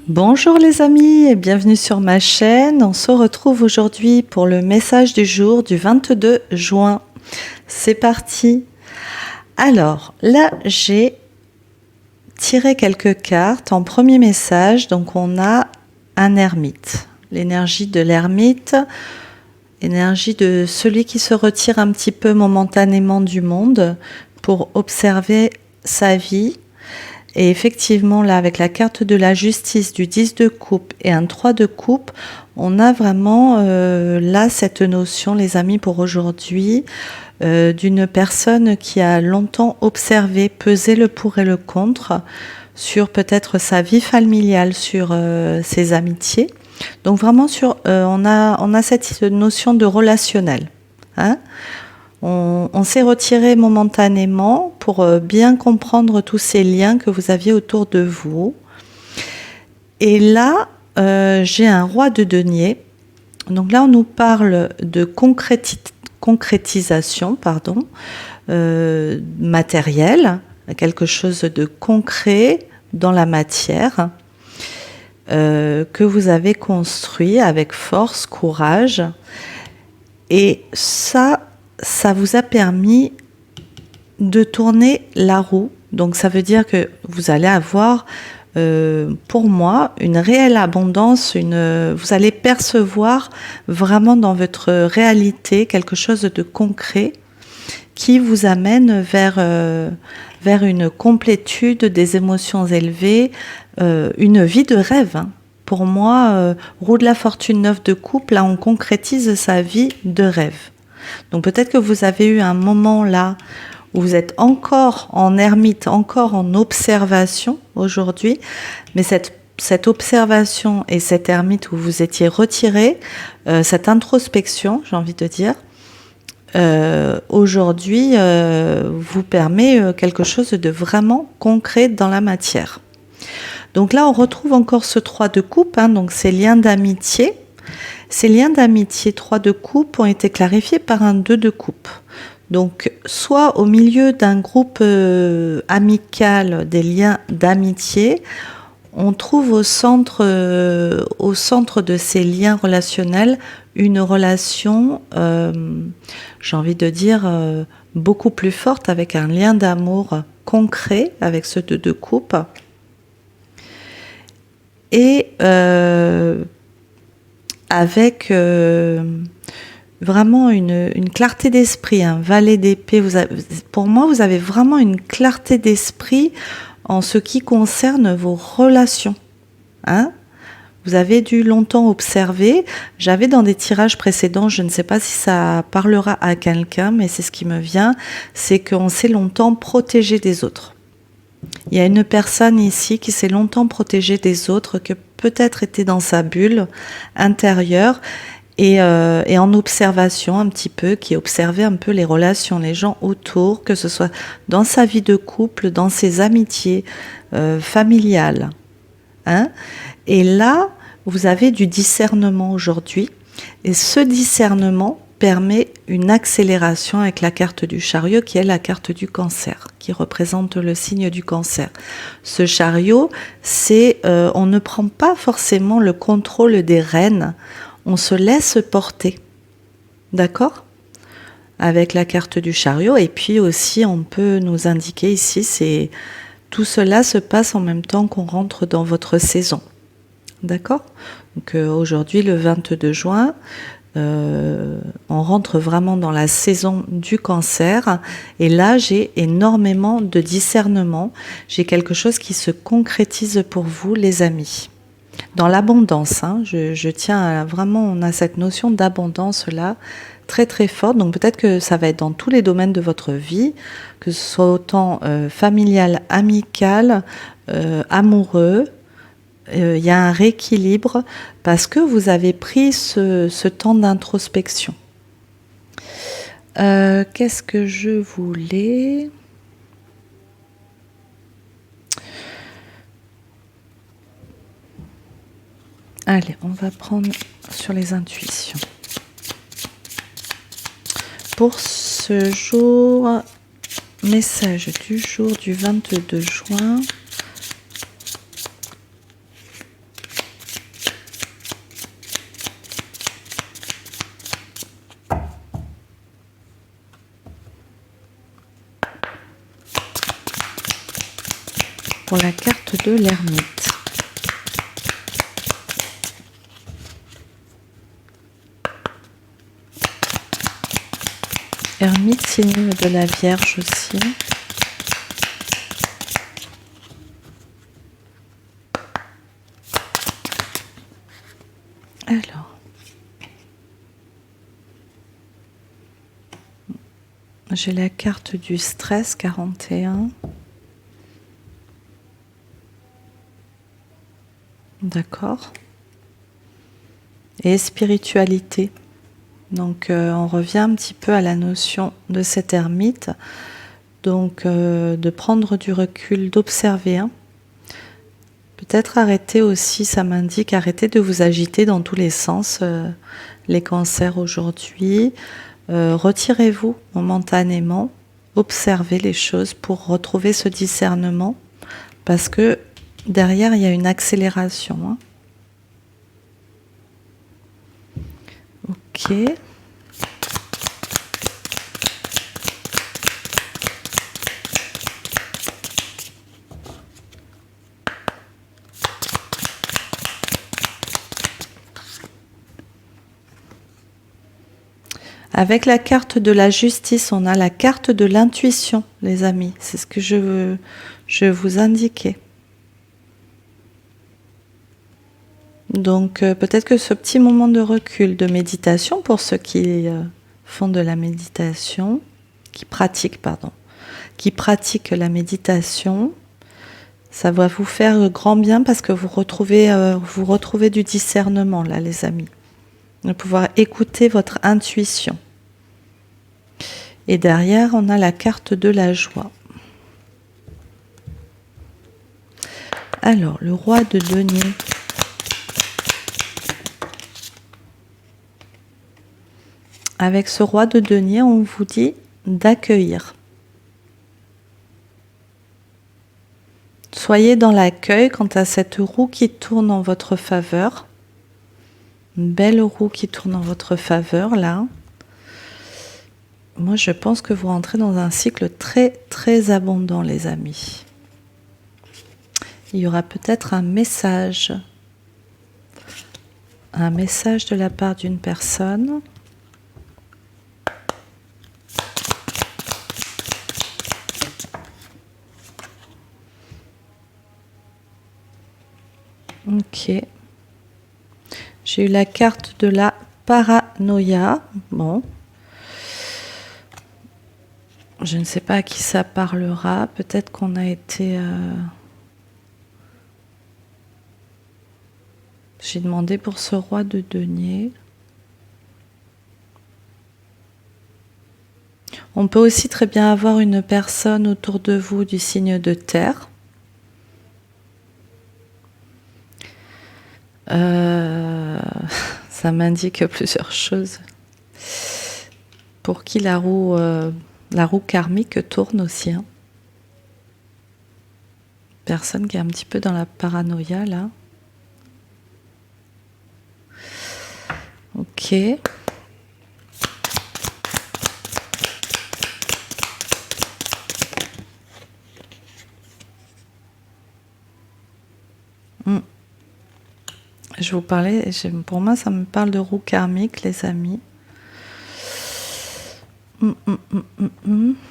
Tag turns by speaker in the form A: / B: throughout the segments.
A: Bonjour les amis et bienvenue sur ma chaîne. On se retrouve aujourd'hui pour le message du jour du 22 juin. C'est parti. Alors là, j'ai tiré quelques cartes. En premier message, donc on a un ermite. L'énergie de l'ermite, énergie de celui qui se retire un petit peu momentanément du monde pour observer sa vie. Et effectivement, là, avec la carte de la justice, du 10 de coupe et un 3 de coupe, on a vraiment là cette notion, les amis, pour aujourd'hui, d'une personne qui a longtemps observé, pesé le pour et le contre sur peut-être sa vie familiale, sur ses amitiés. Donc vraiment, on a cette notion de relationnel. Hein. On s'est retiré momentanément pour bien comprendre tous ces liens que vous aviez autour de vous. Et là, j'ai un roi de denier. Donc là, on nous parle de concrétisation, matérielle, quelque chose de concret dans la matière que vous avez construit avec force, courage. Et ça vous a permis de tourner la roue. Donc ça veut dire que vous allez avoir, pour moi, une réelle abondance, vous allez percevoir vraiment dans votre réalité quelque chose de concret qui vous amène vers une complétude des émotions élevées, une vie de rêve. Hein. Pour moi, roue de la fortune 9 de coupe, là on concrétise sa vie de rêve. Donc peut-être que vous avez eu un moment là où vous êtes encore en ermite, encore en observation aujourd'hui, mais cette observation et cette ermite où vous étiez retiré, cette introspection, j'ai envie de dire, aujourd'hui vous permet quelque chose de vraiment concret dans la matière. Donc là, on retrouve encore ce 3 de coupe, hein, donc ces liens d'amitié. Ces liens d'amitié 3 de coupe ont été clarifiés par un 2 de coupe. Donc, soit au milieu d'un groupe amical, des liens d'amitié, on trouve au centre de ces liens relationnels une relation, j'ai envie de dire, beaucoup plus forte, avec un lien d'amour concret avec ce 2 de coupe. Et avec vraiment une clarté d'esprit, un valet d'épée. Pour moi, vous avez vraiment une clarté d'esprit en ce qui concerne vos relations. Hein ? Vous avez dû longtemps observer. J'avais dans des tirages précédents, je ne sais pas si ça parlera à quelqu'un, mais c'est ce qui me vient, c'est qu'on s'est longtemps protégé des autres. Il y a une personne ici qui s'est longtemps protégée des autres, que peut-être était dans sa bulle intérieure et en observation un petit peu, qui observait un peu les relations, les gens autour, que ce soit dans sa vie de couple, dans ses amitiés familiales. Hein ? Et là, vous avez du discernement aujourd'hui, et ce discernement permet une accélération avec la carte du chariot, qui est la carte du cancer, qui représente le signe du cancer. Ce chariot, c'est on ne prend pas forcément le contrôle des rênes, on se laisse porter, d'accord ? Avec la carte du chariot, et puis aussi on peut nous indiquer ici, c'est tout cela se passe en même temps qu'on rentre dans votre saison, d'accord ? Donc aujourd'hui, le 22 juin, on rentre vraiment dans la saison du cancer, et là j'ai énormément de discernement, j'ai quelque chose qui se concrétise pour vous les amis, dans l'abondance, hein. Je tiens à vraiment, on a cette notion d'abondance là, très très forte, donc peut-être que ça va être dans tous les domaines de votre vie, que ce soit autant familial, amical, amoureux. Il y a un rééquilibre parce que vous avez pris ce temps d'introspection. Qu'est-ce que je voulais ? Allez, on va prendre sur les intuitions. Pour ce jour, message du jour du 22 juin. pour la carte de l'ermite. Ermite, signe de la Vierge aussi. Alors, j'ai la carte du stress 41. D'accord. Et spiritualité. Donc on revient un petit peu à la notion de cet ermite. Donc de prendre du recul, d'observer. Peut-être arrêter aussi, ça m'indique, arrêter de vous agiter dans tous les sens, les cancers aujourd'hui. Retirez-vous momentanément, observez les choses pour retrouver ce discernement, parce que derrière, il y a une accélération. Ok. Avec la carte de la justice, on a la carte de l'intuition, les amis. C'est ce que je vous indiquais. Donc peut-être que ce petit moment de recul, de méditation, pour ceux qui font de la méditation, qui pratiquent la méditation, ça va vous faire grand bien parce que vous retrouvez du discernement là, les amis. De pouvoir écouter votre intuition. Et derrière, on a la carte de la joie. Alors, le roi de denier. Avec ce roi de denier, on vous dit d'accueillir. Soyez dans l'accueil quant à cette roue qui tourne en votre faveur. Une belle roue qui tourne en votre faveur, là. Moi, je pense que vous rentrez dans un cycle très, très abondant, les amis. Il y aura peut-être un message de la part d'une personne. Ok. J'ai eu la carte de la paranoïa. Bon. Je ne sais pas à qui ça parlera. Peut-être qu'on a été... J'ai demandé pour ce roi de denier. On peut aussi très bien avoir une personne autour de vous du signe de terre. Ça m'indique plusieurs choses. Pour qui la roue karmique tourne aussi. Personne qui est un petit peu dans la paranoïa là. Ok. Je vous parlais, pour moi ça me parle de roue karmique, les amis.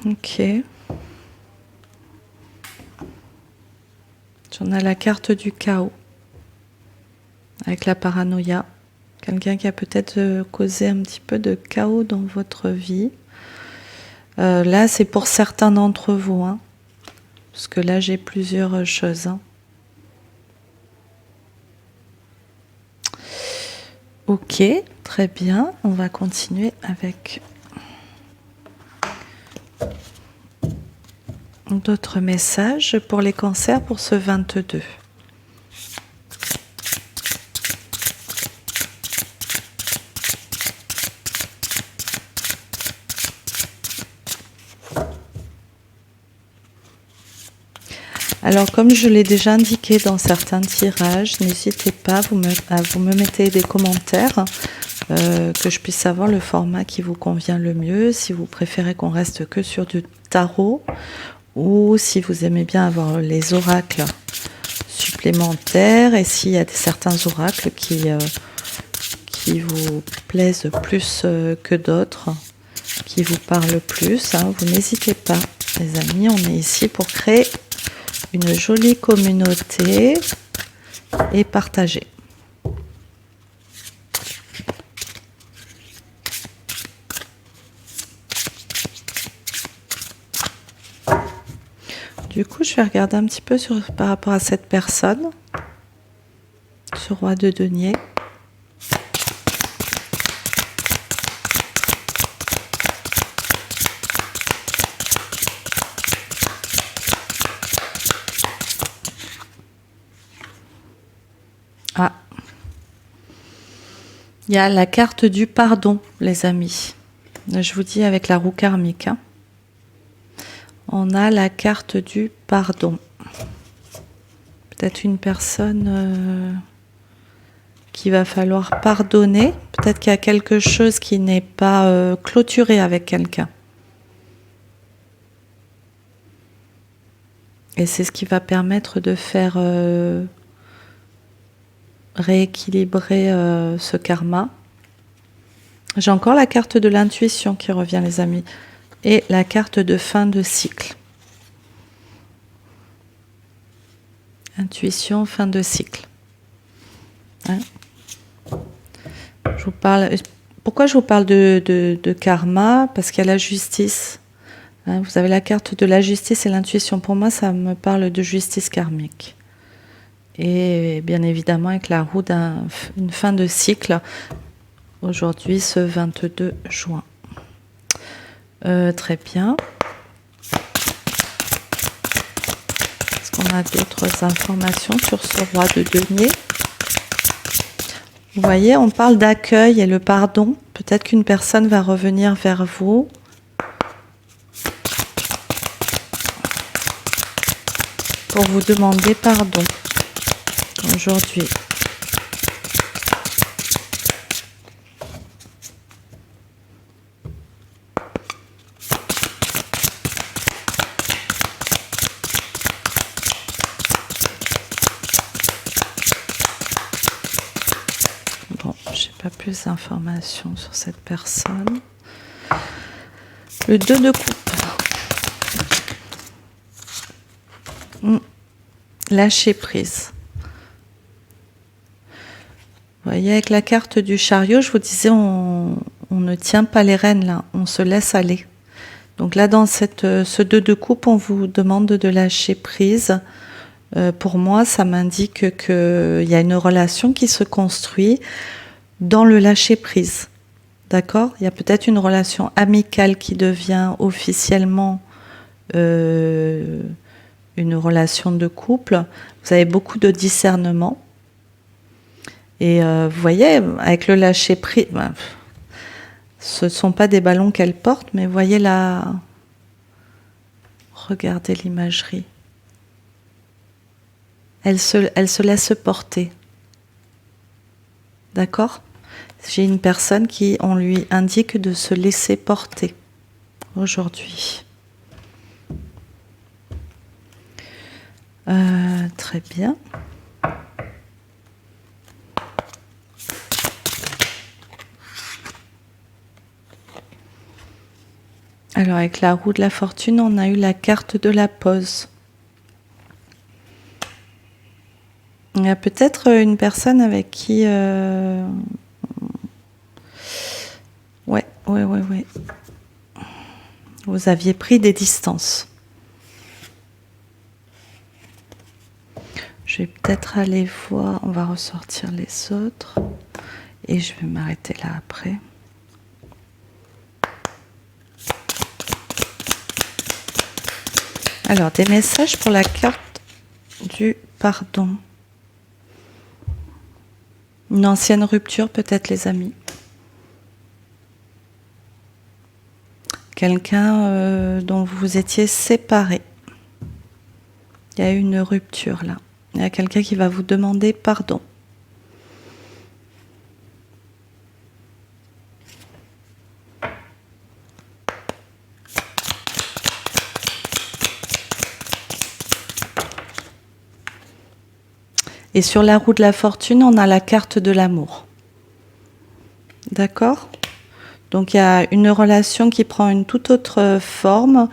A: Ok. J'en ai la carte du chaos avec la paranoïa. Quelqu'un qui a peut-être causé un petit peu de chaos dans votre vie. Là, c'est pour certains d'entre vous, parce que là, j'ai plusieurs choses. Ok, très bien. On va continuer avec d'autres messages pour les cancers pour ce 22. Alors, comme je l'ai déjà indiqué dans certains tirages, n'hésitez pas à vous me mettez des commentaires, que je puisse savoir le format qui vous convient le mieux, si vous préférez qu'on reste que sur du tarot, ou si vous aimez bien avoir les oracles supplémentaires et s'il y a certains oracles qui vous plaisent plus que d'autres, qui vous parlent plus, hein, vous n'hésitez pas, les amis. On est ici pour créer une jolie communauté et partager. Du coup, je vais regarder un petit peu par rapport à cette personne, ce roi de denier. Ah, il y a la carte du pardon, les amis. Je vous dis avec la roue karmique, hein. On a la carte du pardon. Peut-être une personne qu'il va falloir pardonner. Peut-être qu'il y a quelque chose qui n'est pas clôturé avec quelqu'un. Et c'est ce qui va permettre de faire rééquilibrer ce karma. J'ai encore la carte de l'intuition qui revient, les amis. Et la carte de fin de cycle. Intuition, fin de cycle. Hein? Je vous parle. Pourquoi je vous parle de karma? Parce qu'il y a la justice. Hein? Vous avez la carte de la justice et l'intuition. Pour moi, ça me parle de justice karmique. Et bien évidemment, avec la roue d'une fin de cycle, aujourd'hui, ce 22 juin. Très bien. Est-ce qu'on a d'autres informations sur ce roi de denier? Vous voyez, on parle d'accueil et le pardon. Peut-être qu'une personne va revenir vers vous. Pour vous demander pardon. Aujourd'hui. Bon, j'ai pas plus d'informations sur cette personne. Le 2 de coupe. Lâcher prise. Vous voyez, avec la carte du chariot, je vous disais, on ne tient pas les rênes là, on se laisse aller. Donc là, dans ce 2 de coupe, on vous demande de lâcher prise. Pour moi, ça m'indique qu'il y a une relation qui se construit dans le lâcher prise. D'accord? Il y a peut-être une relation amicale qui devient officiellement une relation de couple. Vous avez beaucoup de discernement. Et vous voyez, avec le lâcher prise, ce ne sont pas des ballons qu'elle porte, mais voyez là, regardez l'imagerie. Elle se laisse porter. D'accord? J'ai une personne qui, on lui indique de se laisser porter aujourd'hui. Très bien. Alors avec la roue de la fortune, on a eu la carte de la pause. Il y a peut-être une personne avec qui... Ouais. Vous aviez pris des distances. Je vais peut-être aller voir, on va ressortir les autres. Et je vais m'arrêter là après. Alors, des messages pour la carte du pardon. Une ancienne rupture peut-être, les amis. Quelqu'un dont vous étiez séparés. Il y a eu une rupture là. Il y a quelqu'un qui va vous demander pardon. Et sur la roue de la fortune, on a la carte de l'amour. D'accord? Donc il y a une relation qui prend une toute autre forme,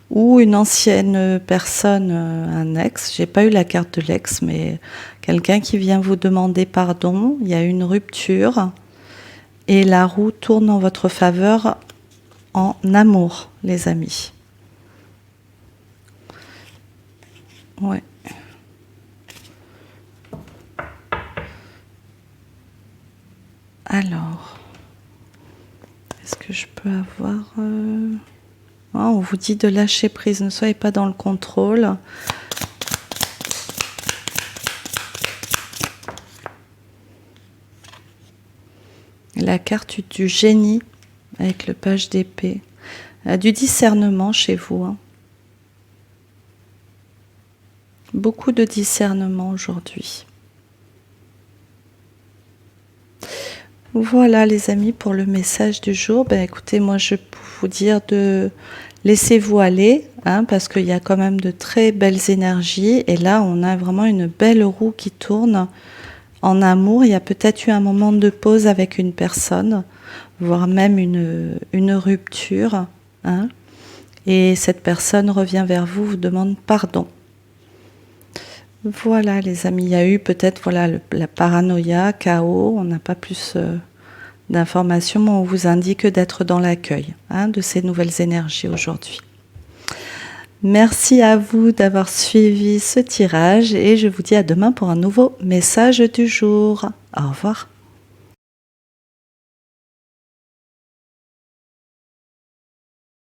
A: ou une ancienne personne, un ex, j'ai pas eu la carte de l'ex, mais quelqu'un qui vient vous demander pardon, il y a une rupture, et la roue tourne en votre faveur en amour, les amis. Ouais. Alors, est-ce que je peux avoir... Oh, on vous dit de lâcher prise, ne soyez pas dans le contrôle. La carte du génie avec le page d'épée. Du discernement chez vous. Hein. Beaucoup de discernement aujourd'hui. Voilà les amis pour le message du jour. Ben écoutez, moi je peux vous dire de laissez-vous aller, hein, parce qu'il y a quand même de très belles énergies. Et là, on a vraiment une belle roue qui tourne en amour. Il y a peut-être eu un moment de pause avec une personne, voire même une rupture. Hein, et cette personne revient vers vous, vous demande pardon. Voilà les amis, il y a eu peut-être voilà, la paranoïa, chaos, on n'a pas plus d'informations, mais on vous indique d'être dans l'accueil, hein, de ces nouvelles énergies aujourd'hui. Merci à vous d'avoir suivi ce tirage et je vous dis à demain pour un nouveau message du jour. Au revoir.